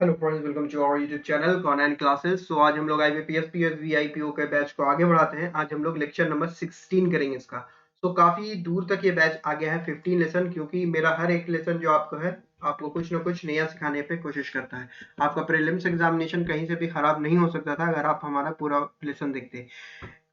Hello friends, welcome to our YouTube channel con classes. तो आज हम लोग आईबीपीएस पीएस वीआईपीओ के बैच को आगे बढ़ाते हैं। आज हम लोग लेक्चर नंबर 16 करेंगे इसका। तो काफी दूर तक ये बैच आ गया है 15 लेसन, क्योंकि मेरा हर एक लेसन जो आपको है आपको कुछ ना कुछ नया सिखाने पे कोशिश करता है। आपका प्रीलिम्स एग्जामिनेशन कहीं से भी खराब नहीं हो सकता था अगर आप हमारा पूरा लेसन देखते।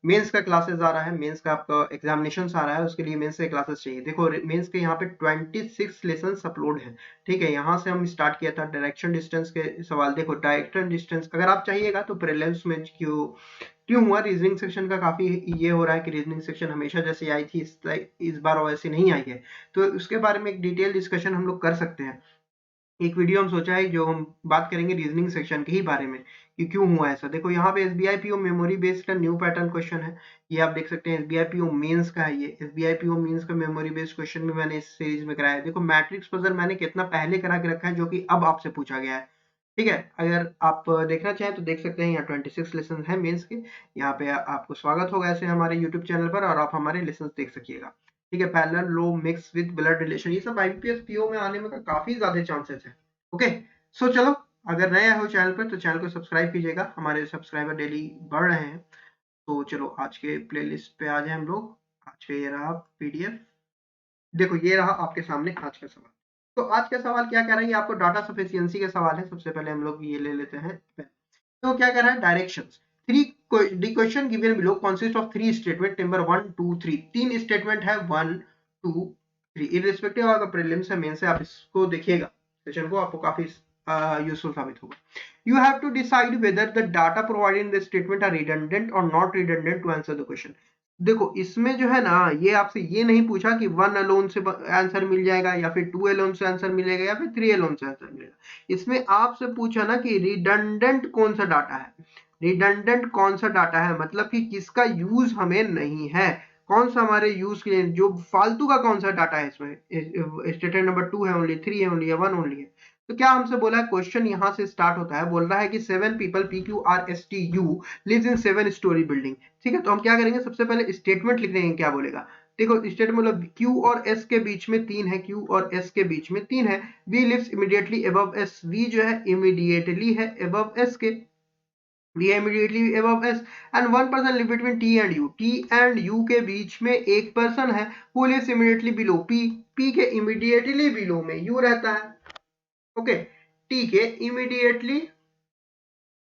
मेंस का क्लासेस आ रहा है, मेंस का आपका एग्जामिनेशन आ रहा है, उसके लिए मेंस के क्लासेस चाहिए। देखो मेंस के यहाँ पे 26 लेसन अपलोड है। ठीक है, यहाँ से हम स्टार्ट किया था डायरेक्शन डिस्टेंस के सवाल। देखो डायरेक्शन डिस्टेंस अगर आप चाहिएगा तो प्रीलिम्स में क्यों हुआ, रीजनिंग सेक्शन का काफी ये हो रहा है कि रीजनिंग सेक्शन हमेशा जैसे आई थी इस बार वैसे नहीं आई है। तो उसके बारे में एक डिटेल डिस्कशन हम लोग कर सकते हैं। एक वीडियो हम सोचा है जो हम बात करेंगे रीजनिंग सेक्शन के ही बारे में कि क्यों हुआ ऐसा। देखो यहाँ पे एसबीआई पीओ मेमोरी बेस्ड का न्यू पैटर्न क्वेश्चन है। ये आप देख सकते हैं एसबीआई पीओ मेंस का है। ये एसबीआई पीओ मेंस का मेमोरी बेस्ड क्वेश्चन भी मैंने इस सीरीज में कराया है। देखो मैट्रिक्स पजल मैंने कितना पहले करा के रखा है जो कि अब आपसे पूछा गया है। ठीक है, अगर आप देखना चाहें तो देख सकते हैं। यहाँ 26 लेसन है मेंस के। यहाँ पे आपको स्वागत होगा ऐसे हमारे यूट्यूब चैनल पर और आप हमारे लेसन देख सकिएगा। ठीक है, parallel low mix with blood relation, ये सब आईपीएस पीओ में आने में काफी ज्यादा चांसेस है। ओके, सो चलो, अगर नया हो चैनल पर तो चैनल को सब्सक्राइब कीजिएगा। हमारे सब्सक्राइबर डेली बढ़ रहे हैं। तो चलो आज के प्लेलिस्ट पे आ जाए हम लोग। आज के ये रहा पीडीएफ। देखो ये रहा आपके सामने आज का सवाल। तो आज का सवाल क्या कह रहा है, ये आपको डाटा सफिशिएंसी का सवाल है। सबसे पहले हम लोग ये ले लेते हैं। तो क्या कह रहा है, directions three the question given below consist of three statement number 1 2 3। तीन स्टेटमेंट है 1 2 3। इररिस्पेक्टिव ऑफ प्रीलिम्स है मेन से, आप इसको देखिएगा सेशन को, आपको काफी यूजफुल साबित होगा। You have to decide whether the data provided in the statement are redundant और not redundant to answer the question. देखो इसमें जो है ना, ये आपसे ये नहीं पूछा कि 1 अलोन से आंसर मिल जाएगा या फिर 2 अलोन से आंसर मिलेगा या फिर 3 अलोन से आंसर मिलेगा। इसमें आपसे पूछा ना कि रिडंडेंट कौन सा डाटा है। रिडंडेंट कौन सा डाटा है मतलब कि किसका यूज हमें नहीं है, कौन सा हमारे यूज के लिए जो फालतू का कौन सा डाटा है। इसमें स्टेटमेंट नंबर 2 है ओनली, 3 है ओनली, या 1 ओनली है। तो क्या हमसे बोला है, क्वेश्चन यहां से स्टार्ट होता है, बोल रहा है कि 7 people PQRSTU lives in 7 story building. ठीक है, तो हम क्या करेंगे, सबसे पहले स्टेटमेंट लिख देंगे। क्या बोलेगा, देखो स्टेटमेंट मतलब Q और S के बीच में 3 है, Q और S के बीच में 3 है। V lives immediately above S, V जो है इमीडिएटली है अबव S के, V immediately above S, and one person live between T and U. T and U के बीच में एक पर्सन है who lives immediately below P. P के immediately below में U रहता है। ओके, T के immediately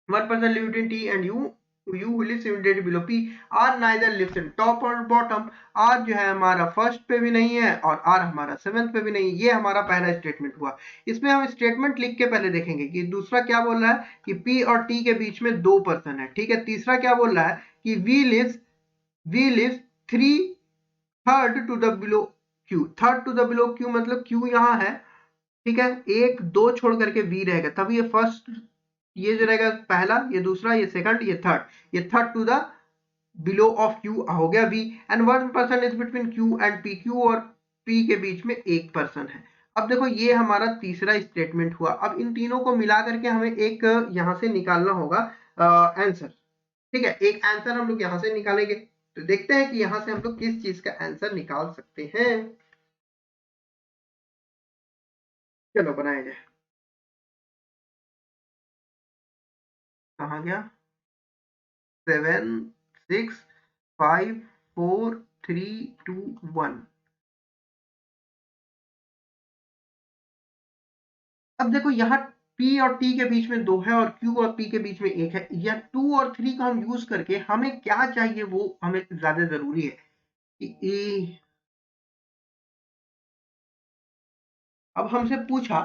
one person live between T and U. U who lives immediately below P. R neither lives in top or bottom. R जो है हमारा first पे भी नहीं है और R हमारा सेवेंथ पे भी नहीं है। ये हमारा पहला स्टेटमेंट हुआ। इसमें हम स्टेटमेंट लिख के पहले देखेंगे कि दूसरा क्या बोल रहा है कि P और T के बीच में दो पर्सन है। ठीक है, तीसरा क्या बोल रहा है कि V lives 3/3 to the below Q। Third to the below Q मतलब Q यहाँ है। ठीक है, एक दो छोड़ करके V रहेगा, तब ये फर्स्ट, ये जो रहेगा पहला, ये दूसरा, ये सेकंड, ये थर्ड, ये third to the below of Q हो गया V। And one person is between Q and P, Q और P के बीच में एक पर्सन है। अब देखो ये हमारा तीसरा स्टेटमेंट हुआ। अब इन तीनों को मिला करके हमें एक यहां से निकालना होगा आंसर। ठीक है, एक आंसर हम लोग यहां से निकालेंगे। तो देखते हैं कि यहां से हम लोग किस चीज का आंसर निकाल सकते हैं। चलो बनाया जाए। कहाँ गया, 7 6 5 4 3 2 1। अब देखो यहाँ P और T के बीच में दो है और Q और P के बीच में एक है। या 2 और 3 का हम यूज करके हमें क्या चाहिए वो हमें ज्यादा जरूरी है कि अब हमसे पूछा,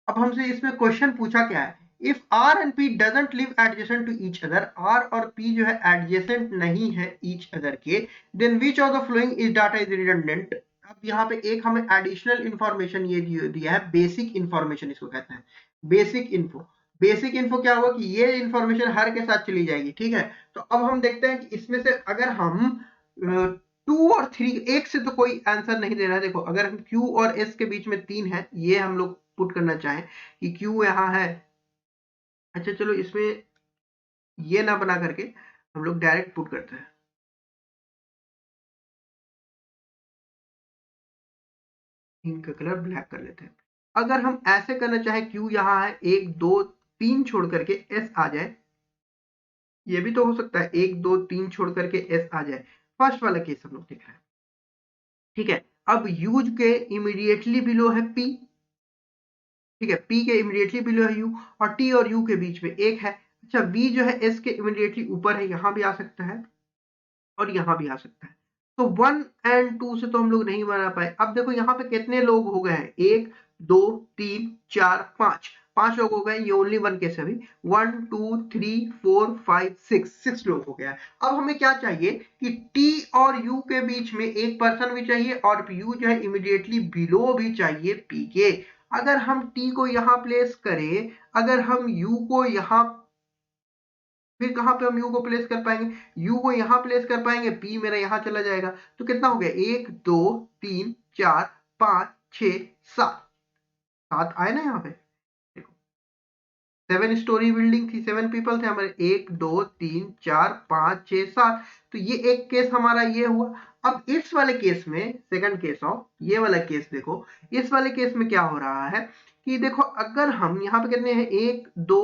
अब हमसे इसमें क्वेश्चन पूछा क्या है, if R and P doesn't live adjacent to each other, R और P जो है adjacent नहीं है each other के, then which of the following is data is redundant। अब यहाँ पे एक हमें एडिशनल इंफॉर्मेशन ये दिया है, बेसिक इंफॉर्मेशन इसको कहते हैं, बेसिक इन्फो। बेसिक इन्फो क्या हुआ कि ये इंफॉर्मेशन हर के साथ चली जाएगी। ठीक है, तो अब हम देखते हैं कि इसमें से अगर हम 2 और 3, एक से तो कोई आंसर नहीं दे रहा है। देखो अगर हम Q और S के बीच में 3 है, ये हम लोग पुट करना चाहें कि Q यहाँ है। अच्छा चलो इसमें ये ना बना करके हम लोग डायरेक्ट पुट करते हैं। इनका कलर ब्लैक कर लेते हैं। अगर हम ऐसे करना चाहें, Q यहाँ है 1 2 3 छोड़ करके एस आ जाए, ये भी तो हो सकता है 1 2 3 छोड़ करके एस आ जाए। फर्स्ट वाला केस हम लोग देख रहे हैं, ठीक है। अब यूज के इमीडिएटली बिलो है पी, ठीक है, पी के इमीडिएटली बिलो है यू, और टी और यू के बीच में एक है। अच्छा, वी जो है एस के इमीडिएटली ऊपर है, यहां भी आ सकता है और यहां भी आ सकता है। तो 1 एंड 2 से तो हम लोग नहीं बना पाए। अब देखो यहाँ पे कितने लोग हो गए हैं, 1 2 3 4 5, 5 लोग हो गए। ये ओनली वन केस है अभी। 1 2 3 4 5 6 लोग हो गया है। अब हमें क्या चाहिए कि टी और यू के बीच में एक पर्सन भी चाहिए और यू जो है इमीडिएटली बिलो भी चाहिए पी के। अगर हम टी को यहाँ प्लेस करें, अगर हम यू को यहाँ, फिर कहां पे हम यू को प्लेस कर पाएंगे, यू को यहां प्लेस कर पाएंगे, पी मेरा यहां चला जाएगा। तो कितना हो गया, 1 2 3 4 5 6 7, 7 आए ना यहाँ पे। देखो 7 स्टोरी बिल्डिंग थी, 7 पीपल थे हमारे, 1 2 3 4 5 6 7। तो ये एक केस हमारा ये हुआ। अब इस वाले केस में, सेकंड केस ऑफ ये वाला केस देखो, इस वाले केस में क्या हो रहा है कि देखो अगर हम यहाँ पे कितने हैं, 1 2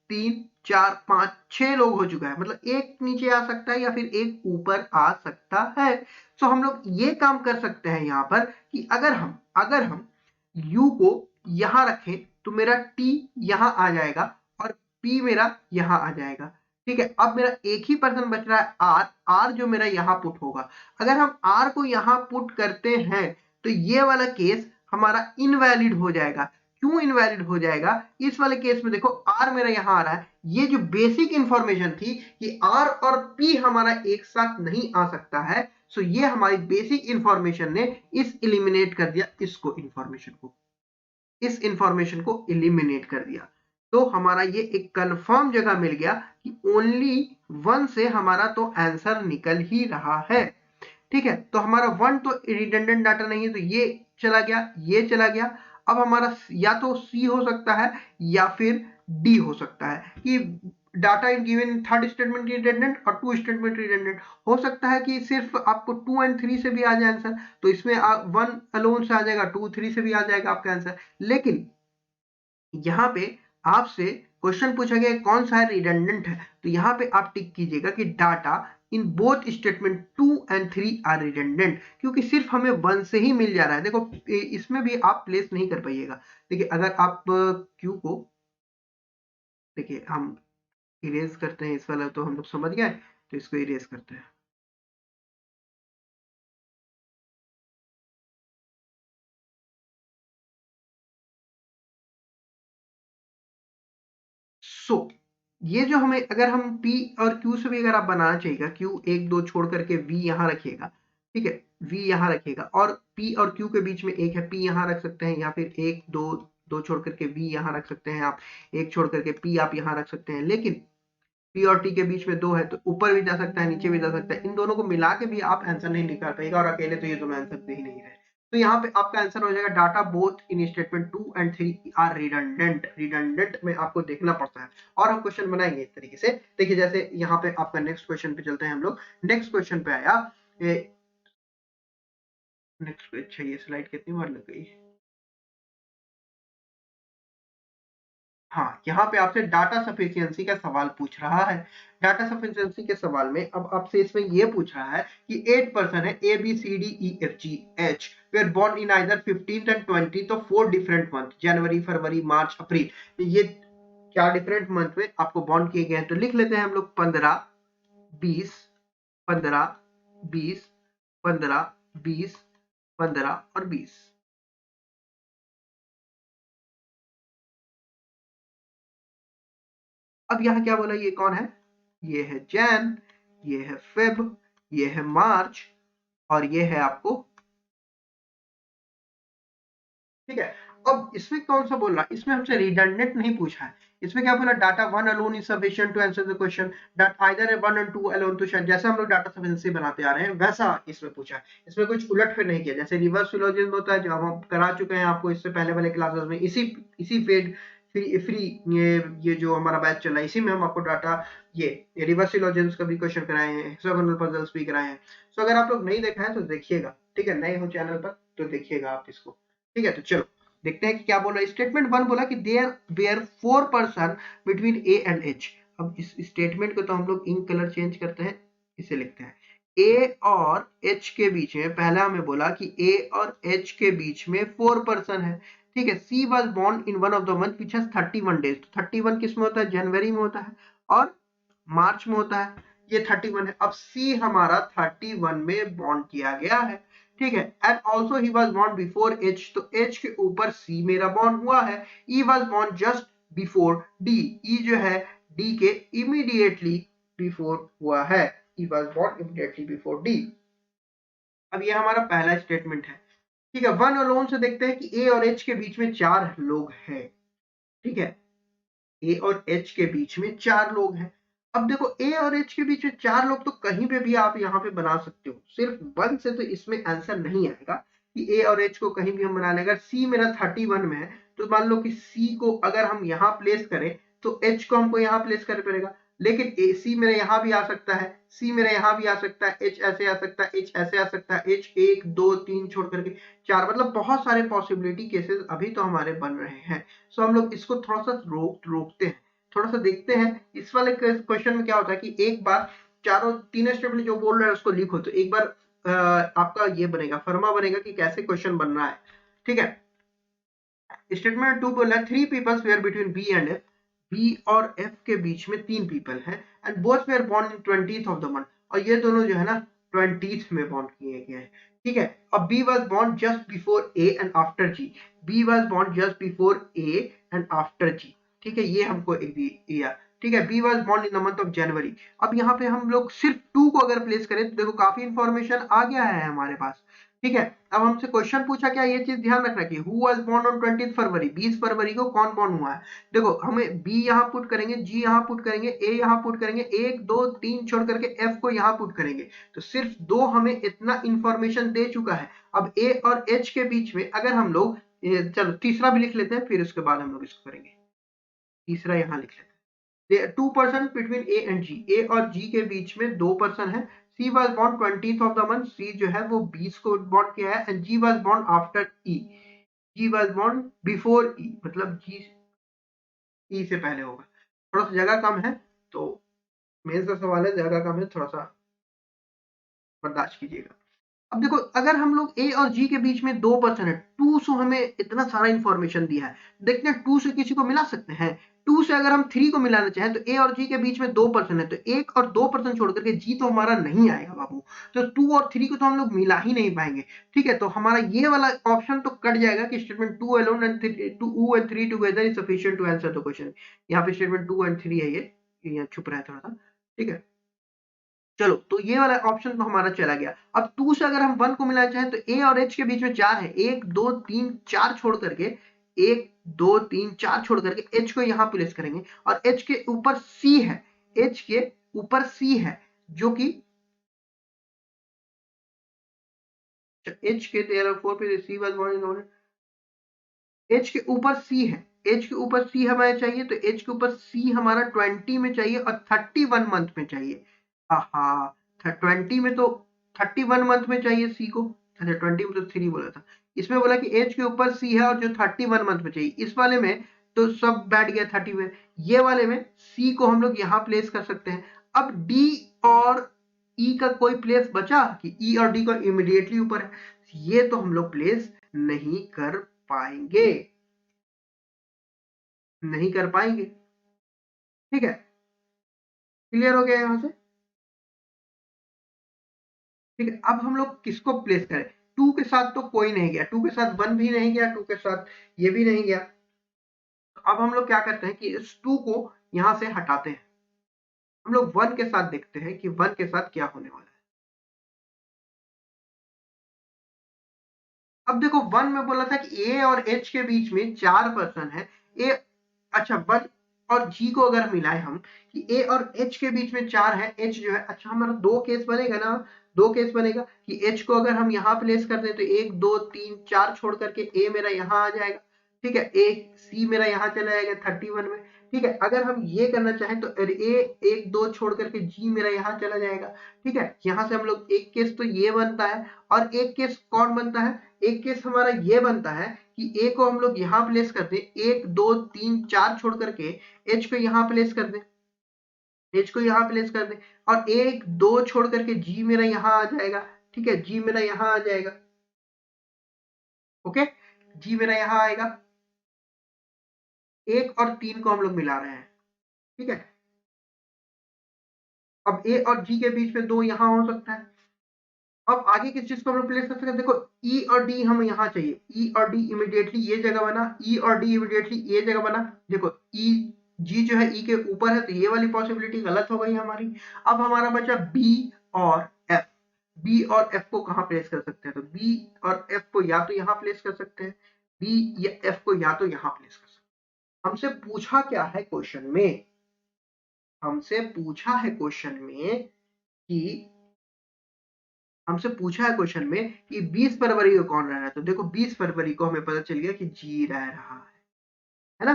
3 4 5 6 लोग हो चुका है, मतलब एक नीचे आ सकता है या फिर एक ऊपर आ सकता है। तो हम लोग ये काम कर सकते हैं यहाँ पर कि अगर हम u को यहां रखें तो मेरा t यहां आ जाएगा और p मेरा यहां आ जाएगा, ठीक है। अब मेरा एक ही पर्सन बच रहा है r जो मेरा यहां पुट होगा। अगर हम r को यहां पुट करते हैं तो ये वाला केस हमारा इनवैलिड हो जाएगा। क्यों इनवैलिड हो जाएगा, इस वाले केस में देखो r मेरा यहां आ रहा है, ये जो बेसिक इंफॉर्मेशन थी कि r और p हमारा एक साथ नहीं आ सकता है, सो ये हमारी बेसिक इंफॉर्मेशन ने इस एलिमिनेट कर दिया, इस इंफॉर्मेशन को एलिमिनेट कर दिया। तो हमारा ये एक कंफर्म जगह मिल गया कि ओनली 1 से हमारा तो आंसर निकल ही रहा है, ठीक है। तो हमारा 1 तो रिडंडेंट डाटा नहीं है, तो ये चला गया, ये चला गया। अब हमारा या तो सी हो सकता है या फिर डी हो सकता है कि data in given third statement redundant और 2 स्टेटमेंट रिडंडेंट। हो सकता है कि सिर्फ आपको 2 एंड 3 से भी आ जाए आंसर, तो इसमें 1 अलोन से आ जाएगा, 2 3 से भी आ जाएगा आपका आंसर। लेकिन यहाँ पे आपसे क्वेश्चन पूछा गया कौन सा है रिडंडेंट है, तो यहाँ पे आप टिक कीजिएगा कि data in both statement 2 and 3 are redundant, क्योंकि सिर्फ हमें 1 से ही मिल जा रहा है। देखो इसमें भी आप प्लेस नहीं कर पाइएगा। देखिए अगर आप क्यू को, देखिए हम इरेज करते हैं इस वाला, तो हम लोग समझ गए, तो इसको इरेज करते हैं। सो ये जो हमें, अगर हम P और Q से भी अगर आप बनाना चाहिएगा, Q 1 2 छोड़ करके V यहाँ रखिएगा, ठीक है, V यहाँ रखिएगा, और P और Q के बीच में एक है, P यहाँ रख सकते हैं, या फिर 1 2 2 छोड़ करके V यहाँ रख सकते हैं आप, 1 छोड़ करके P आप यहाँ रख सकते हैं। लेकिन P और T के बीच में 2 है, तो ऊपर भी जा सकता है, नीचे भी जा सकता है। इन दोनों को मिला के भी आप आंसर नहीं निकाल पाएगा, और अकेले तो ये दोनों आंसर दे ही नहीं रहे। तो यहाँ पे आपका आंसर हो जाएगा data both in statement 2 and 3 are redundant. Redundant में आपको देखना पड़ता है, और हम क्वेश्चन बनाएंगे इस तरीके से। देखिए जैसे यहाँ पे आपका नेक्स्ट क्वेश्चन पे चलते हैं हम लोग। नेक्स्ट क्वेश्चन पे आया, नेक्स्ट, अच्छा ये स्लाइड कितनी बार लग गई। हाँ, यहाँ पे आपसे डाटा सफिशिएंसी का सवाल पूछ रहा है। डाटा सफिशिएंसी के सवाल में अब आपसे इसमें ये पूछ रहा है कि 8 पर्सन है, A B C D E F G H, were born in either 15th and 20th of 4 different month, January February March April. ये क्या डिफरेंट मंथ में आपको बॉन्ड किए गए हैं, तो लिख लेते हैं हम लोग 15 20 15 20 15 20 15 और 20। अब यहाँ क्या बोला, ये कौन है, ये है जैन, ये है फेब, ये है मार्च, और ये है आपको, ठीक है। अब इसमें कौन सा बोल रहा है, इसमें हमसे रिडंडेंट नहीं पूछा है। इसमें क्या बोला, data 1 alone is sufficient to answer the question, that either 1 and 2 alone too शायद, जैसे हम लोग डाटा सफिशिएंसी बनाते आ रहे हैं वैसा इसमें पूछा है। इसमें कुछ उलटफेर नहीं किया, जैसे रिवर्स सिलोजिज्म होता है जो हम करा चुके हैं आपको इससे पहले वाले क्लासेस में, इसी फेड फ्री ये जो हमारा बैच चल रहा है, इसी में हम आपको डाटा ये रिवर्स सिलोजिज्म का भी क्वेश्चन कराए हैं, हेक्सागोनल पजल्स भी कराए हैं। तो अगर आप लोग नहीं देखा है तो देखिएगा, ठीक है, नए हो चैनल पर तो देखिएगा आप इसको, ठीक है। तो चलो देखते हैं कि क्या बोल रहा है। स्टेटमेंट 1 बोला कि there were 4 person between A and H. अब इस स्टेटमेंट को तो हम लोग इंक कलर चेंज करते हैं, इसे लिखते हैं ए और एच के बीच में, पहला हमें बोला कि ए और एच के बीच में 4 पर्सन है, ठीक है। C was born in one of the month which has 31 days. तो 31 किस में होता है, जनवरी में होता है और मार्च में होता है, ये 31 है। अब सी हमारा 31 में बॉर्न किया गया है, ठीक है। And also he was born before H, तो एच के ऊपर सी मेरा बॉर्न हुआ है। E was born just before D, E जो है डी के इमीडिएटली बिफोर हुआ है, E was born immediately before D. अब ये हमारा पहला स्टेटमेंट है, ठीक है। वन अलोन से देखते हैं कि ए और एच के बीच में 4 लोग हैं, ठीक है। ए और एच के बीच में 4 लोग हैं। अब देखो ए और एच के बीच में 4 लोग तो कहीं पे भी आप यहाँ पे बना सकते हो, सिर्फ 1 से तो इसमें आंसर नहीं आएगा कि ए और एच को कहीं भी हम बना लेंगे। अगर सी मेरा 31 में है तो मान लो कि सी को अगर हम यहाँ प्लेस करें तो एच को हमको यहाँ प्लेस करना पड़ेगा, लेकिन ए सी मेरा यहाँ भी आ सकता है, सी मेरा यहाँ भी आ सकता है, एच ऐसे आ सकता है, एच ऐसे आ सकता है, एच 1 2 3 छोड़ करके 4, मतलब बहुत सारे पॉसिबिलिटी केसेस अभी तो हमारे बन रहे हैं। सो हम लोग इसको थोड़ा सा रोकते हैं, थोड़ा सा देखते हैं इस वाले क्वेश्चन में क्या होता है कि एक बार चारों तीनों स्टेटमेंट जो बोल रहे हैं उसको लिखो, तो एक बार आपका ये बनेगा, फर्मा बनेगा कि कैसे क्वेश्चन बन रहा है, ठीक है। स्टेटमेंट 2 बोला 3 peoples were between B and F, B और एफ के बीच में 3 पीपल हैं and both were born in 20th of the month, और ये दोनों जो है ना 20th में बॉर्न किए गए हैं, ठीक है। अब B was born just before A and after G, B was born just before A and after G, ठीक है। ये हमको एक दिया, ठीक है। B was born in the month of January. अब यहाँ पे हम लोग सिर्फ 2 को अगर प्लेस करें तो देखो काफी इंफॉर्मेशन आ गया है हमारे पास, ठीक है। अब हमसे क्वेश्चन पूछा क्या, ये चीज ध्यान रखना कि हु वाज बोर्न ऑन 20 फरवरी, 20 फरवरी को कौन बोर्न हुआ है। देखो हमें बी यहाँ पुट करेंगे, जी यहाँ पुट करेंगे, ए यहाँ पुट करेंगे, 1 2 3 छोड़ करके एफ को यहाँ पुट करेंगे, तो सिर्फ 2 हमें इतना इंफॉर्मेशन दे चुका है। अब ए और एच के बीच में अगर हम लोग चलो तीसरा भी लिख लेते हैं, फिर उसके बाद हम लोग इसको करेंगे। तीसरा यहाँ लिख लेते हैं, 2 person between A and G, A और जी के बीच में 2 पर्सन है। C was born 20th of the month, C जो है वो 20 को बॉर्न किया है, and G was born after E, G was born before E, मतलब जी ई से पहले होगा। थोड़ा सा जगह कम है तो मेन सा सवाल है, जगह कम है, थोड़ा सा बर्दाश्त कीजिएगा। अब देखो अगर हम लोग ए और जी के बीच में 2 पर्सन है, 2 से हमें इतना सारा इंफॉर्मेशन दिया है, देखते हैं 2 से किसी को मिला सकते हैं। 2 से अगर हम 3 को मिलाना चाहें तो ए और जी के बीच में 2 पर्सन है, तो 1 और 2 पर्सन छोड़ करके जी तो हमारा नहीं आएगा बाबू, तो 2 और 3 को तो हम लोग मिला ही नहीं पाएंगे, ठीक है। तो हमारा ये वाला ऑप्शन तो कट जाएगा कि statement 2 alone and 2 and 3 together is sufficient to answer the question. यहाँ पे स्टेटमेंट 2 एंड 3 है, ये यहाँ छुप रहा है थोड़ा सा, ठीक है। चलो तो ये वाला ऑप्शन तो हमारा चला गया। अब 2 से अगर हम 1 को मिलाना चाहें तो ए और एच के बीच में 4 है, 1 2 3 4 छोड़ करके 1 2 3 4 छोड़ करके एच को यहाँ प्लेस करेंगे, और एच के ऊपर सी है, एच के ऊपर सी है जो कि एच के तेरह 4 पे सी वाज बॉर्न, एच के ऊपर सी है, एच के ऊपर सी हमें चाहिए, तो एच के ऊपर सी हमारा 20 में चाहिए और 31 मंथ में चाहिए। हाँ 20 में तो 31 मंथ में चाहिए सी को, अच्छा 20 में तो 3 बोला था, इसमें बोला कि एच के ऊपर सी है और जो 31 मंथ में चाहिए, इस वाले में तो सब बैठ गया 30 में, ये वाले में सी को हम लोग यहाँ प्लेस कर सकते हैं। अब डी और ई का कोई प्लेस बचा कि ई और डी को इमीडिएटली ऊपर है, ये तो हम लोग प्लेस नहीं कर पाएंगे, नहीं कर पाएंगे, ठीक है। क्लियर हो गया यहां से, ठीक है। अब हम लोग किसको प्लेस करें, 2 के साथ तो कोई नहीं गया, 2 के साथ 1 भी नहीं गया, 2 के साथ ये भी नहीं गया। अब हम लोग क्या करते हैं कि इस 2 को यहां से हटाते हैं, हम लोग 1 के साथ देखते हैं कि 1 के साथ क्या होने वाला है। अब देखो 1 में बोला था कि ए और एच के बीच में 4 पर्सन है, ए अच्छा 1 और जी को अगर मिलाए हम कि ए और एच के बीच में 4 है, एच जो है, अच्छा हमारा 2 केस बनेगा ना, 2 केस बनेगा कि एच को अगर हम यहाँ प्लेस कर दें तो 1 2 3 4 छोड़ करके ए मेरा यहाँ आ जाएगा, ठीक है, एक सी मेरा यहाँ चला जाएगा 31 में। ठीक है, अगर हम ये करना चाहें तो ए 1 2 छोड़ करके जी मेरा यहाँ चला जाएगा। ठीक है, यहाँ से हम लोग एक केस तो ये बनता है, और एक केस कौन बनता है, एक केस हमारा ये बनता है कि ए को हम लोग यहाँ प्लेस कर दें, 1 2 3 4 छोड़ करके एच को यहाँ प्लेस कर दें, एच को यहाँ प्लेस कर दें, और 1 2 छोड़ करके जी मेरा यहाँ आ जाएगा। ठीक है, जी मेरा यहाँ आ जाएगा। ओके, जी मेरा यहाँ आएगा। 1 और 3 को हम लोग मिला रहे हैं। ठीक है, अब ए और जी के बीच में 2 यहाँ हो सकता है। अब आगे किस चीज को हम लोग प्लेस कर सकते हैं, देखो ई और डी हम यहाँ चाहिए, ई और डी इमीडिएटली ये जगह बना, ई और डी इमीडिएटली ये जगह बना। देखो ई जी जो है ई के ऊपर है, तो ये वाली पॉसिबिलिटी गलत हो गई हमारी। अब हमारा बचा बी और एफ। बी और एफ को कहाँ प्लेस कर सकते हैं, तो बी और एफ को या तो यहाँ प्लेस कर सकते हैं, बी या एफ को या तो यहाँ प्लेस कर सकते हैं। हमसे पूछा क्या है क्वेश्चन में, हमसे पूछा है क्वेश्चन में कि हमसे पूछा है क्वेश्चन में कि 20 फरवरी को कौन रह रहा है, तो देखो 20 फरवरी को हमें पता चल गया कि जी रह रहा है ना।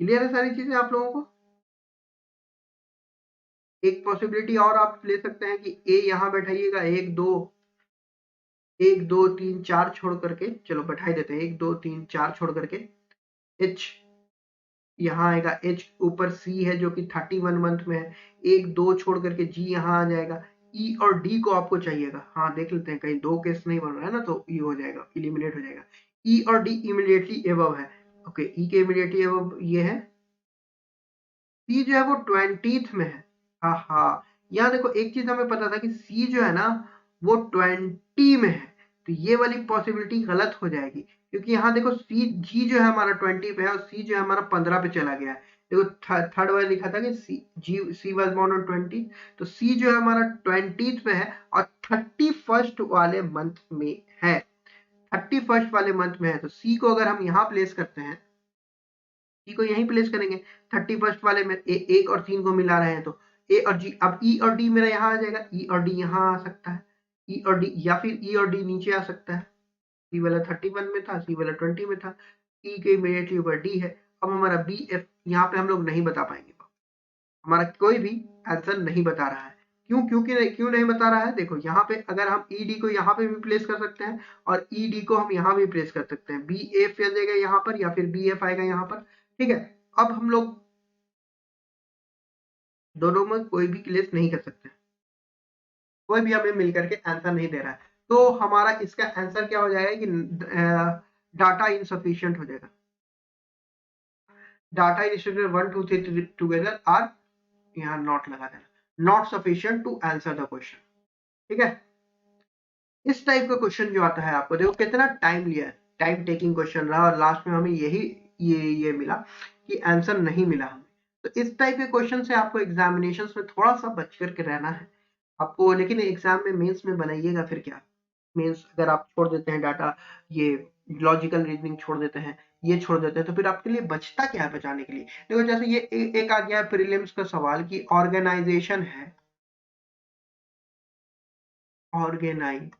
क्लियर है सारी चीजें आप लोगों को। एक पॉसिबिलिटी और आप ले सकते हैं कि ए यहां बैठाइएगा, 1 2 1 2 3 4 छोड़ करके, चलो बैठा देते हैं, 1 2 3 4 छोड़ करके एच यहाँ आएगा, एच ऊपर सी है जो कि 31 मंथ में है, 1 2 छोड़ करके जी यहाँ आ जाएगा। ई और डी को आपको चाहिएगा, हाँ देख लेते हैं कहीं 2 केस नहीं बन रहा है ना, तो ये हो जाएगा, इलिमिनेट हो जाएगा। ई और डी इमीडिएटली एबव है। ओके, ई के इमीडिएटली एबव ये है, सी जो है वो 20th में है। हाँ हाँ, यहाँ देखो एक चीज हमें पता था कि सी जो है ना वो 20 में है, तो ये वाली पॉसिबिलिटी गलत हो जाएगी, क्योंकि यहाँ देखो सी जी जो है हमारा 20 पे है और सी जो है हमारा 15 पे चला गया है। देखो थर्ड वाला लिखा था कि सी वॉज बोर्न ऑन 20, तो सी जो है हमारा 20th पे है और 31st वाले मंथ में है, 31st वाले मंथ में है। तो सी को अगर हम यहाँ प्लेस करते हैं, सी को यहीं प्लेस करेंगे 31st वाले में, एक और 3 को मिला रहे हैं, तो ए और जी, अब ई और डी मेरा यहाँ आ जाएगा, ई और डी यहाँ आ सकता है, ई और डी, या फिर ई और डी नीचे आ सकता है। सी वाला 31 में था, सी वाला 20 में था, ई के इमीडिएटली ऊपर डी है। अब हमारा बी एफ यहाँ पे हम लोग नहीं बता पाएंगे, हमारा कोई भी आंसर नहीं बता रहा है। क्यों नहीं बता रहा है, देखो यहाँ पे अगर हम ई डी को यहाँ पे भी प्लेस कर सकते हैं और ई डी को हम यहाँ भी प्लेस कर सकते हैं, बी एफ आ जाएगा यहाँ पर या फिर बी एफ आएगा यहाँ पर। ठीक है, अब हम लोग दोनों में कोई भी प्लेस नहीं कर सकते, कोई भी हमें मिलकर के आंसर नहीं दे रहा है, तो हमारा इसका आंसर क्या हो जाएगा कि डाटा इनसफिशिएंट हो जाएगा। डाटा इनसफिशिएंट 1 2 3 टुगेदर आर, यहाँ नॉट लगा देना, not sufficient to answer the question. ठीक है, इस टाइप का क्वेश्चन जो आता है, आपको देखो कितना टाइम लिया है, टाइम टेकिंग क्वेश्चन रहा और लास्ट में हमें यही ये मिला कि आंसर नहीं मिला हमें। तो इस टाइप के क्वेश्चन से आपको एग्जामिनेशन में थोड़ा सा बच करके रहना है आपको, लेकिन एग्जाम में मेंस में बनाइएगा फिर क्या, मेंस अगर आप छोड़ देते हैं डाटा, ये लॉजिकल रीजनिंग छोड़ देते हैं, ये छोड़ देते हैं, तो फिर आपके लिए बचता क्या है बचाने के लिए। देखो जैसे ये एक आ गया प्रीलिम्स का सवाल कि ऑर्गेनाइजेशन है, ऑर्गेनाइजेशन,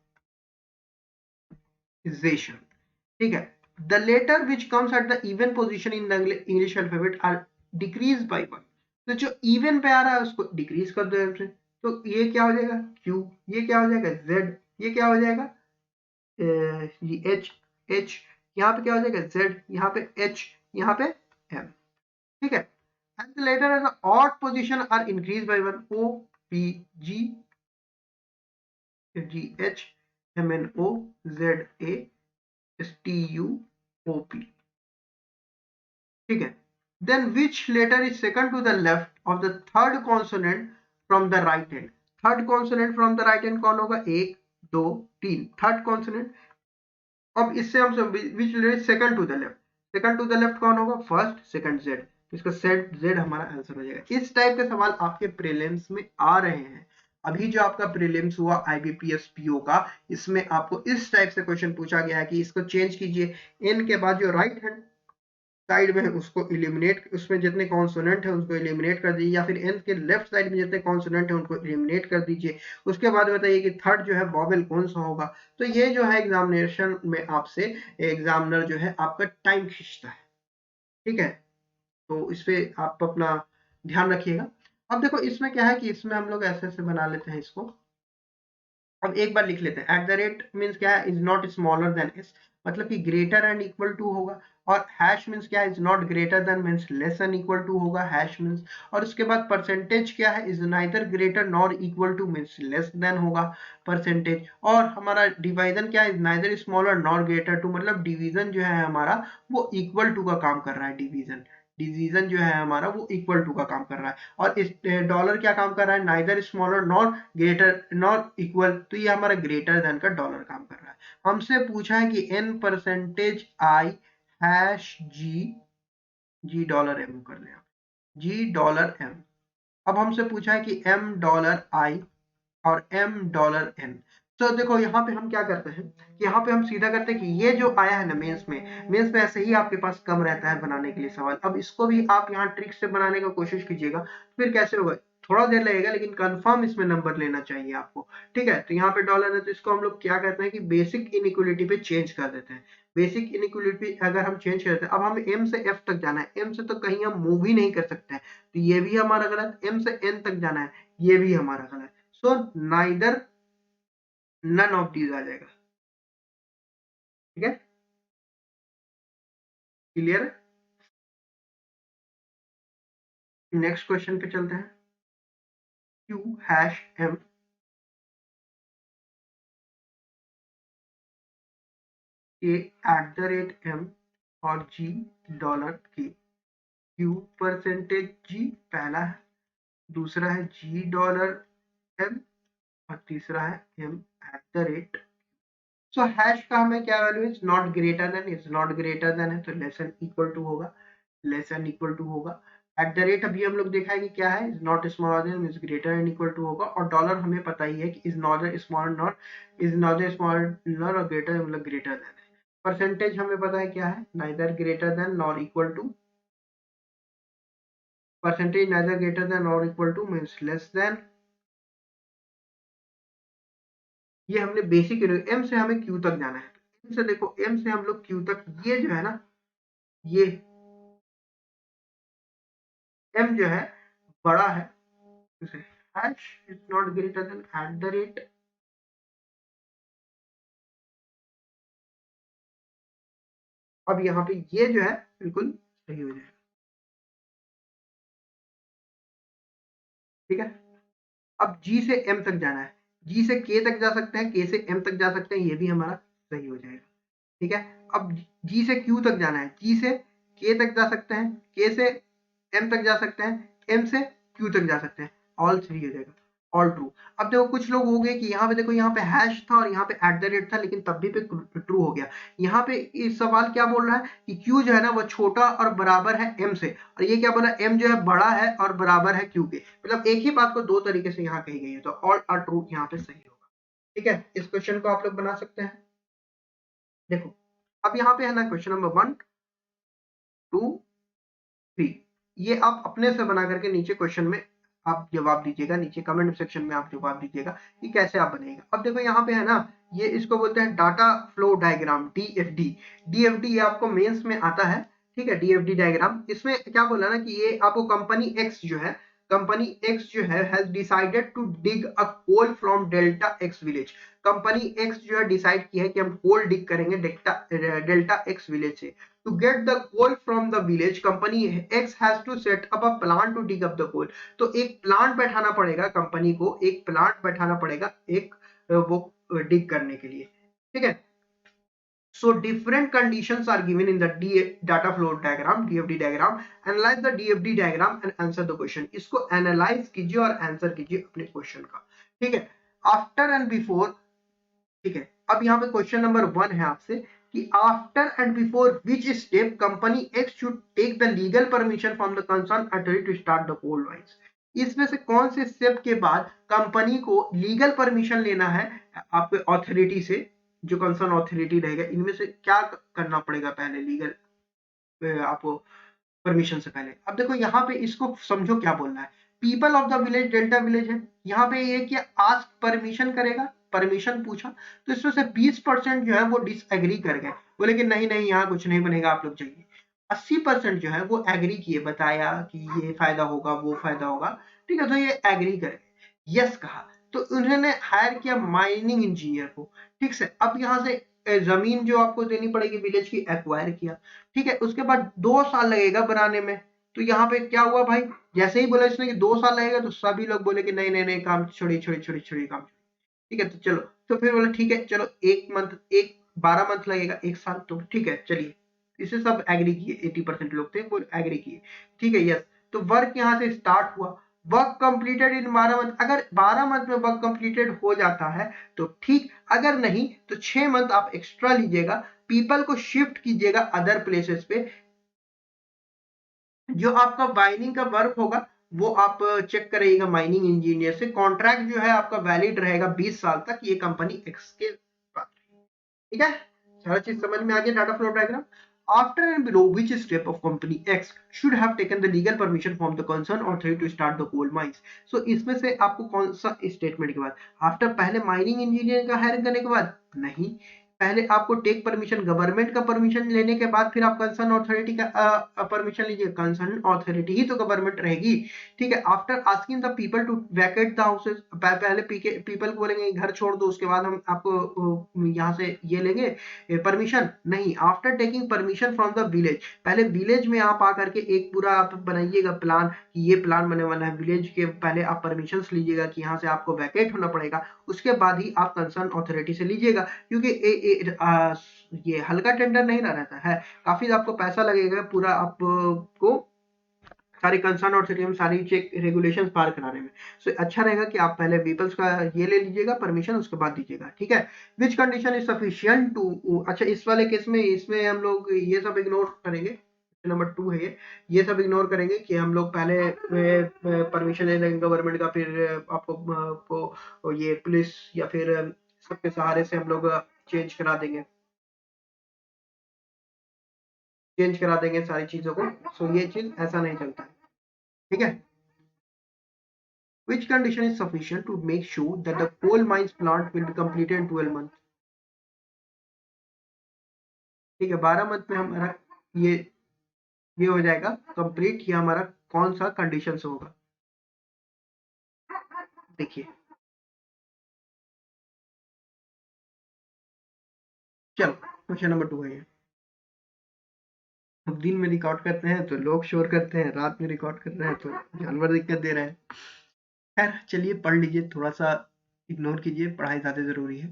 ठीक है, the letter which comes at the even position in the English alphabet are decrease by 1, तो जो इवन पे आ रहा है उसको डिक्रीज कर दो f से, तो ये क्या हो जाएगा q, ये क्या हो जाएगा z, ये क्या हो जाएगा ये h, h यहाँ पे क्या हो जाएगा z, यहाँ पे h, यहाँ पे m। ठीक है, and the letter as a odd position are increased by 1, o p g g h m n o z a s t u o p। ठीक है, then which letter is second to the left of the third consonant from the right hand, third consonant from the right hand कौन होगा, 1 2 3 third consonant. अब इससे हम which letter second to the left, second to the left कौन होगा, first second Z, तो इसका set Z हमारा आंसर हो जाएगा। इस टाइप के सवाल आपके प्रीलिम्स में आ रहे हैं। अभी जो आपका प्रीलिम्स हुआ आईबीपीएस पीओ का, इसमें आपको इस टाइप से क्वेश्चन पूछा गया है कि इसको चेंज कीजिए, एन के बाद जो राइट हैंड साइड में है उसको इलिमिनेट, उसमें जितने कॉन्सोनेंट है उसको इलिमिनेट कर दीजिए, या फिर एन के लेफ्ट साइड में जितने कॉन्सोनेंट है उनको इलिमिनेट कर दीजिए। उसके बाद बताइए कि थर्ड जो है वॉवेल कौन सा होगा। तो ये जो है एग्जामिनेशन में आपसे एग्जामिनर जो है आपका टाइम खींचता है, ठीक है। तो इस पे आप अपना ध्यान रखिएगा। अब देखो इसमें क्या है कि इसमें हम लोग ऐसे ऐसे बना लेते हैं इसको। अब एक बार लिख लेते हैं, एट द रेट मीन्स क्या है, is not smaller then S, मतलब कि ग्रेटर एंड इक्वल टू होगा। और हैश मीन्स क्या है, is not greater than means less and equal to होगा हैश मीन्स। और उसके बाद परसेंटेज क्या है, is neither greater nor equal to means less than होगा परसेंटेज। और हमारा डिवीजन क्या है, is neither smaller nor greater to, मतलब डिवीजन जो है हमारा वो इक्वल टू का काम कर रहा है। डिवीजन डिवीजन जो है हमारा वो इक्वल टू का काम कर रहा है। और इस डॉलर क्या काम कर रहा है, neither smaller nor greater nor equal, तो ये हमारा ग्रेटर देन का डॉलर काम कर रहा है। हमसे पूछा है कि n परसेंटेज आई हैश जी डॉलर एम कर लें, जी डॉलर एम। अब हमसे पूछा है कि m डॉलर आई और m डॉलर n। तो देखो यहाँ पे हम क्या करते हैं कि यहाँ पे हम सीधा करते हैं कि ये जो आया है ना मेंस में ऐसे ही आपके पास कम रहता है बनाने के लिए सवाल। अब इसको भी आप यहाँ ट्रिक से बनाने का कोशिश कीजिएगा, फिर कैसे होगा, थोड़ा देर लगेगा लेकिन कंफर्म इसमें नंबर लेना चाहिए आपको, ठीक है। तो यहाँ पे डॉलर है तो इसको हम लोग क्या करते हैं कि बेसिक इनइक्वलिटी पे चेंज कर देते हैं। बेसिक इनइक्वलिटी अगर हम चेंज करते हैं, अब हम m से f तक जाना है, m से तो कहीं हम मूव ही नहीं कर सकते हैं, तो ये भी हमारा गलत। m से n तक जाना है, ये भी हमारा गलत। So neither none of these आ जाएगा, ठीक है, क्लियर। नेक्स्ट क्वेश्चन पे चलते हैं। q हैश m के एट द रेट m और g dollar k। q percentage g पहला है, दूसरा है g डॉलर m और तीसरा है m at the rate. So hash का हमें क्या value, is not greater than, is not greater than है तो लेस एंड इक्वल टू होगा, लेस एंड इक्वल टू होगा। एट द रेट अभी हम लोग देखा है कि क्या है, is not smaller than is greater and equal to होगा। और डॉलर हमें पता ही है कि is not smaller not, is not smaller और ग्रेटर मतलब ग्रेटर देन है। परसेंटेज हमें पता है क्या है, neither greater than nor equal to, percentage neither greater than nor equal to means less then. ये हमने बेसिक, एम से हमें क्यू तक जाना है, एम से देखो, एम से हम लोग क्यू तक, ये जो है ना, ये एम जो है बड़ा है, इसे hash is not greater then eight the rate. अब यहाँ पे ये जो है बिल्कुल सही हो जाएगा, ठीक है। अब जी से एम तक जाना है, जी से के तक जा सकते हैं, के से एम तक जा सकते हैं, ये भी हमारा सही हो जाएगा, ठीक है। अब जी से क्यू तक जाना है, जी से के तक जा सकते हैं, के से एम तक जा सकते हैं, एम से क्यू तक जा सकते हैं, ऑल थ्री हो जाएगा, ऑल ट्रू। अब देखो कुछ लोग हो गए कि यहाँ पे देखो, यहाँ पे हैश था और यहाँ पे एट द रेट था, लेकिन तब भी पे ट्रू हो गया। यहाँ पे इस सवाल क्या बोल रहा है कि क्यू जो है ना वो छोटा और बराबर है एम से, और ये क्या बोला, एम जो है बड़ा है और बराबर है क्यू के, मतलब एक ही बात को दो तरीके से यहाँ कही गई है, तो ऑल आर ट्रू यहाँ पे सही होगा, ठीक है। इस क्वेश्चन को आप लोग बना सकते हैं। देखो अब यहाँ पे है ना क्वेश्चन नंबर 1 2 3, ये आप अपने से बना करके नीचे क्वेश्चन में आप जवाब दीजिएगा, नीचे कमेंट सेक्शन में आप जवाब दीजिएगा कि कैसे आप बनेगा। अब देखो यहाँ पे है ना, ये इसको बोलते हैं data flow diagram, DFD. DFD ये आपको मेंस में आता है, ठीक है। डीएफडी डायग्राम, इसमें क्या बोला ना कि ये आपको कंपनी एक्स जो है, कंपनी एक्स जो है has decided to dig a coal from delta X village. Company X जो है डिसाइड किया है कि हम कोल डिग करेंगे डेल्टा एक्स विलेज से। To get the coal from the village, company X has to set up a plant to dig up the coal. तो एक प्लांट बैठाना पड़ेगा, कंपनी को एक प्लांट बैठाना पड़ेगा एक वो डिग करने के लिए, ठीक है। So different conditions are given in the data flow diagram, DFD diagram. Analyze the DFD diagram and answer the question. इसको एनालाइज कीजिए और आंसर कीजिए अपने क्वेश्चन का, ठीक है। आफ्टर एंड बिफोर, ठीक है। अब यहाँ पे क्वेश्चन नंबर 1 है आपसे कि after and before which step company X should take the legal permission from the concern authority to start the coal mines. इसमें से कौन से स्टेप के बाद कंपनी को लीगल परमिशन लेना है आपके अथॉरिटी से, जो कंसर्न अथॉरिटी रहेगा, इनमें से क्या करना पड़ेगा पहले लीगल आपको परमिशन से पहले। अब देखो यहाँ पे इसको समझो क्या बोलना है। People of the village delta village है, यहाँ पे ये कि आस्क परमिशन करेगा, परमिशन पूछा, तो इसमें से 20% जो है वो डिसएग्री कर गए, बोले कि नहीं नहीं यहाँ कुछ नहीं बनेगा, आप लोग जाइए। 80% जो है वो एग्री किए, बताया कि ये फायदा होगा वो फायदा होगा, ठीक है, तो ये एग्री कर गए, यस कहा, तो उन्होंने हायर किया माइनिंग इंजीनियर को, ठीक से। अब यहाँ से जमीन जो आपको देनी पड़ेगी विलेज की, एक्वायर किया, ठीक है, उसके बाद 2 साल लगेगा बनाने में। तो यहाँ पे क्या हुआ भाई, जैसे ही बोला इसने कि 2 साल लगेगा, तो सभी लोग बोले कि नहीं नहीं नहीं, काम छोड़िए छोड़िए छोड़िए छोड़िए काम, ठीक है, तो चलो, तो फिर बोला ठीक है चलो, 12 मंथ लगेगा, 1 साल, तो ठीक है चलिए, इसे सब एग्री किए, 80% लोग थे वो एग्री किए, ठीक है, यस। तो वर्क यहाँ से स्टार्ट हुआ, वर्क कंप्लीटेड इन 12 मंथ, अगर 12 मंथ में वर्क कंप्लीटेड हो जाता है तो ठीक, अगर नहीं तो 6 मंथ आप एक्स्ट्रा लीजिएगा, पीपल को शिफ्ट कीजिएगा अदर प्लेसेस पे। जो आपका माइनिंग का वर्क होगा वो आप चेक करिएगा माइनिंग इंजीनियर से, कॉन्ट्रैक्ट जो है आपका वैलिड रहेगा 20 साल तक, ये कंपनी एक्स के पास, ठीक है, सारा चीज समझ में आ गया, data flow diagram. After and below which step of company X should have taken the legal permission from the concerned authority to start the coal mines? So इसमें से आपको कौन सा स्टेटमेंट के बाद, आफ्टर पहले माइनिंग इंजीनियर का higher करने के बाद नहीं, पहले आपको टेक परमिशन, गवर्नमेंट का परमिशन लेने के बाद फिर आप कंसर्न अथॉरिटी का परमिशन लीजिए, कंसर्न अथॉरिटी ही तो गवर्नमेंट रहेगी, ठीक है। After asking the people to vacate the houses, पहले पीपल को बोलेंगे घर छोड़ दो, उसके बाद हम आपको यहाँ से ये लेंगे परमिशन, नहीं, after taking permission from the village, पहले विलेज में आप आकर के एक पूरा आप बनाइएगा प्लान कि ये प्लान बनने वाला है, विलेज के पहले आप परमिशन लीजिएगा कि यहाँ से आपको वैकेट होना पड़ेगा, उसके बाद ही आप कंसर्न अथॉरिटी से लीजिएगा, क्योंकि ये हल्का टेंडर नहीं ना रहता है, काफी आपको पैसा लगेगा पूरा आपको सारी कंसर्न अथॉरिटी में सारी चेक रेगुलेशंस पार कराने में। सो अच्छा रहेगा कि आप पहले पीपल्स का ये ले लीजिएगा परमिशन, उसके बाद दीजिएगा, ठीक है। Which condition is sufficient to, अच्छा इस वाले केस में इसमें हम लोग ये सब इग्नोर करेंगे, नंबर 2 है ये सब इग्नोर करेंगे कि हम लोग पहले परमिशन ले लेंगे गवर्नमेंट का, फिर आपको ये पुलिस या फिर सबके सहारे से हम लोग चेंज करा देंगे, सारी चीजों को। सो ये चीज ऐसा नहीं चलता है, ठीक है। Which condition is sufficient to make sure that the coal mines plant will be completed in 12 months? ठीक है, 12 मंथ में हमारा ये ये हो जाएगा कंप्लीट, ये हमारा कौन सा कंडीशन से होगा, देखिए। चलो क्वेश्चन नंबर 2 है ये। अब दिन में रिकॉर्ड करते हैं तो लोग शोर करते हैं, रात में रिकॉर्ड कर रहे हैं तो जानवर दिक्कत दे रहे हैं। खैर चलिए पढ़ लीजिए, थोड़ा सा इग्नोर कीजिए, पढ़ाई ज्यादा जरूरी है।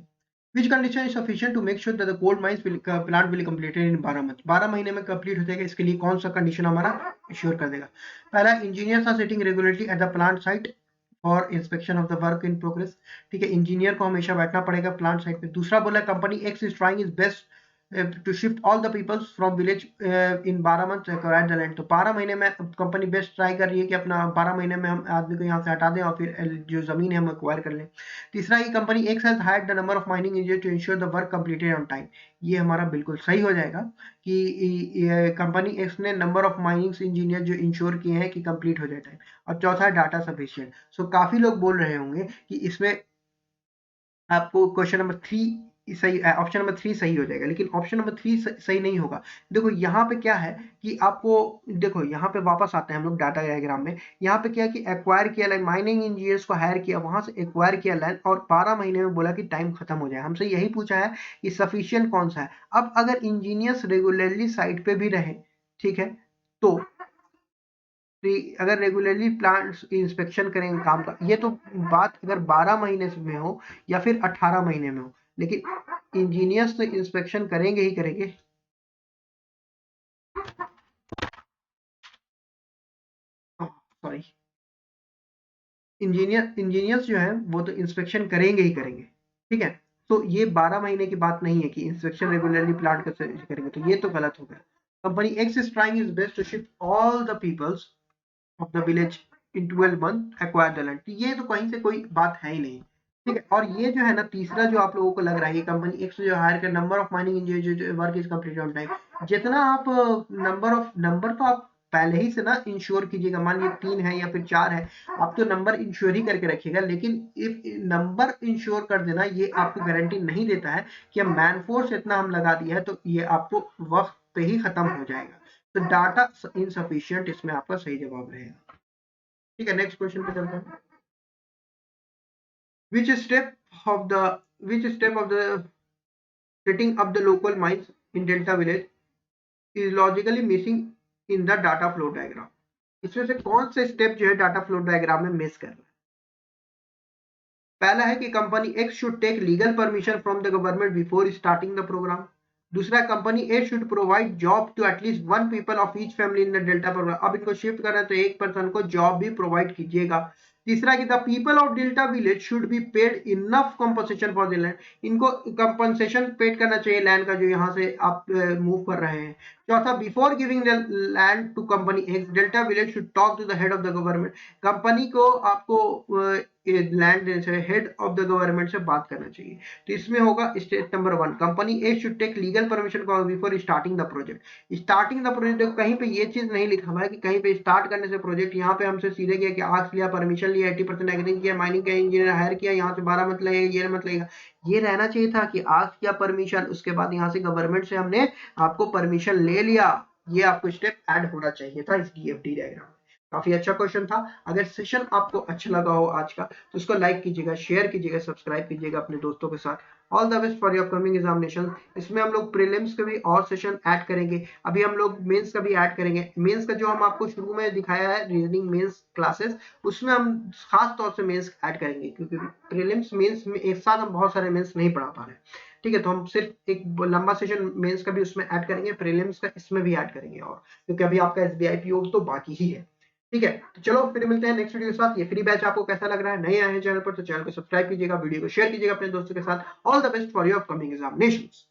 Which condition is sufficient to make sure that the coal mines plant will be completed in 12 months? 12 महीने में कंप्लीट हो जाएगा, इसके लिए कौन सा कंडीशन हमारा इंश्योर कर देगा? पहला, engineers are sitting regularly at the plant site for inspection of the work in progress, ठीक है, इंजीनियर को हमेशा बैठना पड़ेगा प्लांट साइट पे। दूसरा बोला, company X is trying is best to shift all the peoples from village in 12 month acquire the land, तो 12 महीने में कंपनी बेस्ट ट्राई कर रही है कि अपना 12 महीने में हम आदमी को यहाँ से हटा दें और फिर जो जमीन है हम एक्वायर कर लें। तीसरा, he company X has hired the number of mining engineer to ensure the work completed on time, ये हमारा बिल्कुल सही हो जाएगा कि कंपनी एक्स ने नंबर ऑफ माइनिंग इंजीनियर जो इंश्योर किए हैं कि कंप्लीट हो जाए टाइम। और चौथा, डाटा सफिशिएंट। सो काफी लोग बोल रहे होंगे कि इसमें आपको क्वेश्चन नंबर 3 सही, ऑप्शन नंबर 3 सही हो जाएगा, लेकिन ऑप्शन नंबर 3 सही नहीं होगा। देखो यहाँ पे क्या है कि आपको, देखो यहाँ पे वापस आते हैं हम लोग डाटा डायग्राम में। यहाँ पे क्या है कि एक्वायर किया लैंड, माइनिंग इंजीनियर्स को हायर किया, वहां से एक्वायर किया लैंड और 12 महीने में बोला कि टाइम खत्म हो जाए। हमसे यही पूछा है कि सफिशियंट कौन सा है। अब अगर इंजीनियर्स रेगुलरली साइट पे भी रहे, ठीक है, तो अगर रेगुलरली प्लांट इंस्पेक्शन करेंगे काम का, ये तो बात अगर 12 महीने में हो या फिर 18 महीने में हो, लेकिन इंजीनियर्स तो इंस्पेक्शन करेंगे ही करेंगे। सॉरी, इंजीनियर्स जो है वो तो इंस्पेक्शन करेंगे ही करेंगे, ठीक है। तो ये 12 महीने की बात नहीं है कि इंस्पेक्शन रेगुलरली प्लांट करेंगे, तो ये तो गलत हो गया। Company X is trying is best to shift all the peoples of the village in 12 month acquire the land, ये तो कहीं से कोई बात है ही नहीं। ठीक है। और ये जो है ना तीसरा जो आप लोगों को लग रहा है, ये कंपनी एक से जो हायर कर number of mining engineer work is complete on time, जितना आप नंबर तो आप पहले ही से ना इंश्योर कीजिएगा। मान लीजिए 3 है या फिर 4 है, आप तो नंबर इंश्योर ही करके रखिएगा। लेकिन इफ नंबर इंश्योर कर देना ये आपको गारंटी नहीं देता है कि हम मैन फोर्स इतना हम लगा दिया है तो ये आपको वक्त पे ही खत्म हो जाएगा। तो डाटा इनसफिशियंट इसमें आपका सही जवाब रहेगा। ठीक है, नेक्स्ट क्वेश्चन पे चलते हैं। Which step of the setting up the local mines in Delta Village is logically missing in the data flow diagram? इसमें से कौन सा स्टेप जो है डाटा फ्लो डायग्राम में मिस कर रहा है? पहला है कि company X should take legal permission from the government before starting the program. दूसरा, company A should provide job to at least 1 people of each family in the delta program. अब इनको शिफ्ट करना है तो एक पर्सन को जॉब भी provide कीजिएगा। तीसरा कि the people of delta village should be paid enough compensation for the land. इनको कंपनसेशन पेड करना चाहिए लैंड का जो यहाँ से आप मूव कर रहे हैं। चौथा, before giving the land to company X delta village should talk to the head of the government. Company को आपको land head of the government से बात करना चाहिए। तो इसमें होगा step number 1, company A should take legal permission before starting the project. Starting the project कहीं पे ये चीज नहीं लिखा हुआ है कि कहीं पे स्टार्ट करने से प्रोजेक्ट, यहाँ पे हमसे सीधे गया कि आर्क्स लिया, परमिशन लिया, 80% एग्रीमेंट किया, माइनिंग का इंजीनियर हायर किया, यहाँ से 12 मत लगेगा, ये मत लगेगा। ये रहना चाहिए था कि आर्क्स किया परमिशन, उसके बाद यहाँ से गवर्नमेंट से हमने आपको परमिशन ले लिया। ये आपको स्टेप ऐड होना चाहिए था इस डीएफडी डायग्राम। काफी अच्छा क्वेश्चन था। अगर सेशन आपको अच्छा लगा हो आज का तो उसको लाइक कीजिएगा, शेयर कीजिएगा, सब्सक्राइब कीजिएगा अपने दोस्तों के साथ। All the best for your upcoming examination. इसमें हम लोग प्रीलिम्स के भी और सेशन ऐड करेंगे। अभी हम लोग मेंस का भी ऐड करेंगे। मेंस का जो हम आपको शुरू में दिखाया है रीजनिंग मेंस क्लासेस, उसमें हम खास तौर से मेंस ऐड करेंगे क्योंकि प्रीलिम्स मेंस में एक साथ हम बहुत सारे मेंस नहीं पढ़ा पा रहे हैं। ठीक है, तो हम सिर्फ एक लंबा सेशन मेंस का भी उसमें ऐड करेंगे, प्रीलिम्स का इसमें भी ऐड करेंगे, और क्योंकि अभी आपका एसबीआई पीओ तो बाकी ही है। ठीक है, तो चलो फिर मिलते हैं नेक्स्ट वीडियो के साथ। ये फ्री बैच आपको कैसा लग रहा है? नए आए हैं चैनल पर तो चैनल को सब्सक्राइब कीजिएगा, वीडियो को शेयर कीजिएगा अपने दोस्तों के साथ। All the best for your upcoming examinations.